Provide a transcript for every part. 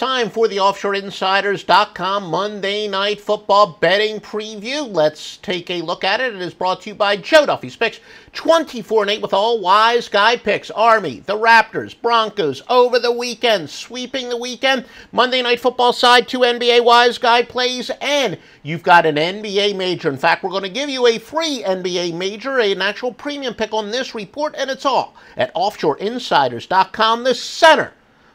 Time for the OffshoreInsiders.com Monday Night Football betting preview. Let's take a look at it. It is brought to you by Joe Duffy's Picks. 24-8 with all wise guy picks. Army, the Raptors, Broncos over the weekend, sweeping the weekend. Monday Night Football side, 2 NBA wise guy plays, and you've got an NBA major. In fact, we're going to give you a free NBA major, an actual premium pick on this report, and it's all at OffshoreInsiders.com, the center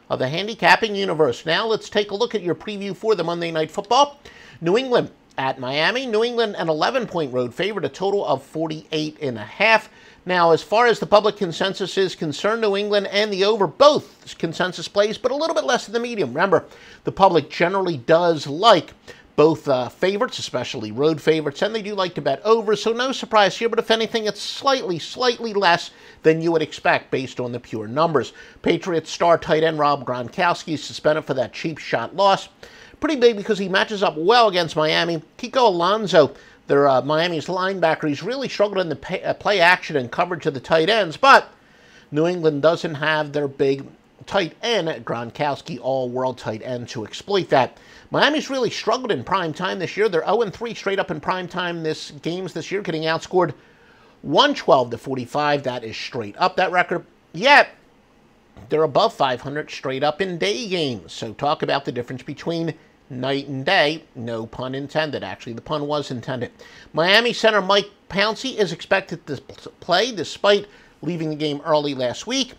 of the handicapping universe. Now let's take a look at your preview for the Monday Night Football. New England at Miami. New England an 11-point road favorite, a total of 48.5. Now, as far as the public consensus is concerned, New England and the over, both consensus plays, but a little bit less than the medium. Remember, the public generally does like both favorites, especially road favorites, and they do like to bet over, so no surprise here, but if anything, it's slightly less than you would expect based on the pure numbers. Patriots star tight end Rob Gronkowski suspended for that cheap shot loss. Pretty big because he matches up well against Miami. Kiko Alonso, their Miami's linebacker, he's really struggled in the play action and coverage of the tight ends, but New England doesn't have their big tight end, Gronkowski, all-world tight end, to exploit that. Miami's really struggled in prime time this year. They're 0-3 straight up in prime time games this year, getting outscored 112-45. That is straight up, that record. Yet, they're above 500 straight up in day games. So talk about the difference between night and day. No pun intended. Actually, the pun was intended. Miami center Mike Pouncey is expected to play despite leaving the game early last week.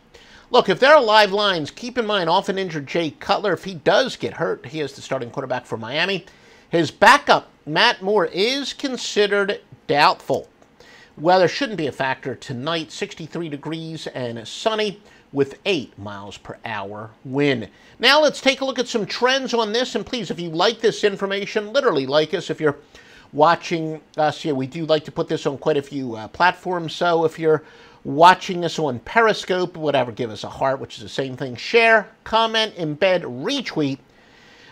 Look, if there are live lines, keep in mind often injured Jay Cutler. If he does get hurt, he is the starting quarterback for Miami. His backup, Matt Moore, is considered doubtful. Weather shouldn't be a factor tonight. 63 degrees and sunny with 8 miles per hour wind. Now let's take a look at some trends on this. And please, if you like this information, literally like us. If you're watching us here, we do like to put this on quite a few platforms. So if you're watching this on Periscope, whatever, give us a heart, which is the same thing. Share, comment, embed, retweet.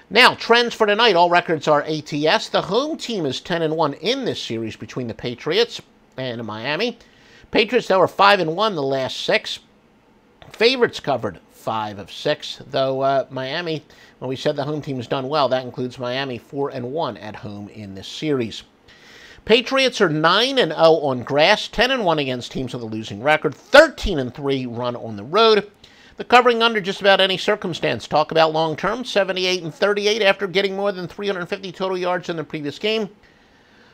Now, trends for tonight. All records are ATS. The home team is 10-1 in this series between the Patriots and Miami. Patriots, though, are 5-1 the last 6. Favorites covered 5 of 6, though Miami, when we said the home team has done well, that includes Miami 4-1 at home in this series. Patriots are 9-0 on grass, 10-1 against teams with a losing record, 13-3 run on the road. The covering under just about any circumstance. Talk about long-term, 78-38 after getting more than 350 total yards in the previous game.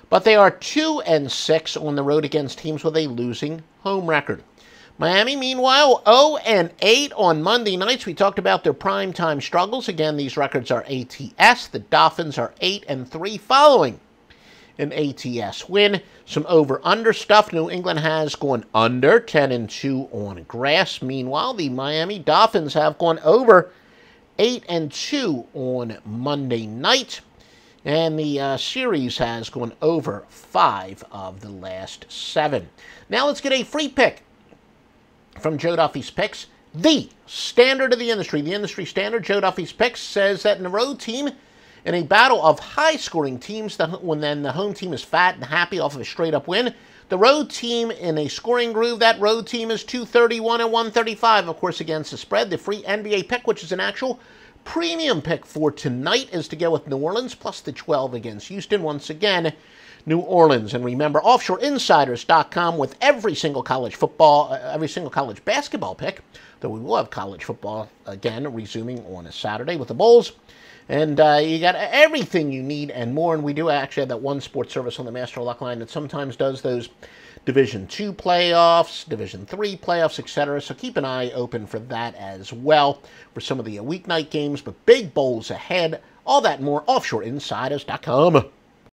But they are 2-6 on the road against teams with a losing home record. Miami, meanwhile, 0-8 on Monday nights. We talked about their primetime struggles. Again, these records are ATS. The Dolphins are 8-3 following an ATS win. Some over-under stuff. New England has gone under 10-2 on grass. Meanwhile, the Miami Dolphins have gone over 8-2 on Monday night. And the series has gone over 5 of the last 7. Now let's get a free pick from Joe Duffy's Picks. The standard of the industry standard. Joe Duffy's Picks says that in a road team, in a battle of high-scoring teams, when then the home team is fat and happy off of a straight-up win, the road team in a scoring groove, that road team is 231 and 135, of course, against the spread. The free NBA pick, which is an actual premium pick for tonight, is to go with New Orleans plus the 12 against Houston. Once again, New Orleans. And remember, OffshoreInsiders.com with every single college football, every single college basketball pick, though we will have college football again resuming on a Saturday with the Bulls. And you got everything you need and more. And we do actually have that one sports service on the Master Luck line that sometimes does those Division II playoffs, Division III playoffs, etc. So keep an eye open for that as well for some of the weeknight games. But big bowls ahead. All that and more, OffshoreInsiders.com.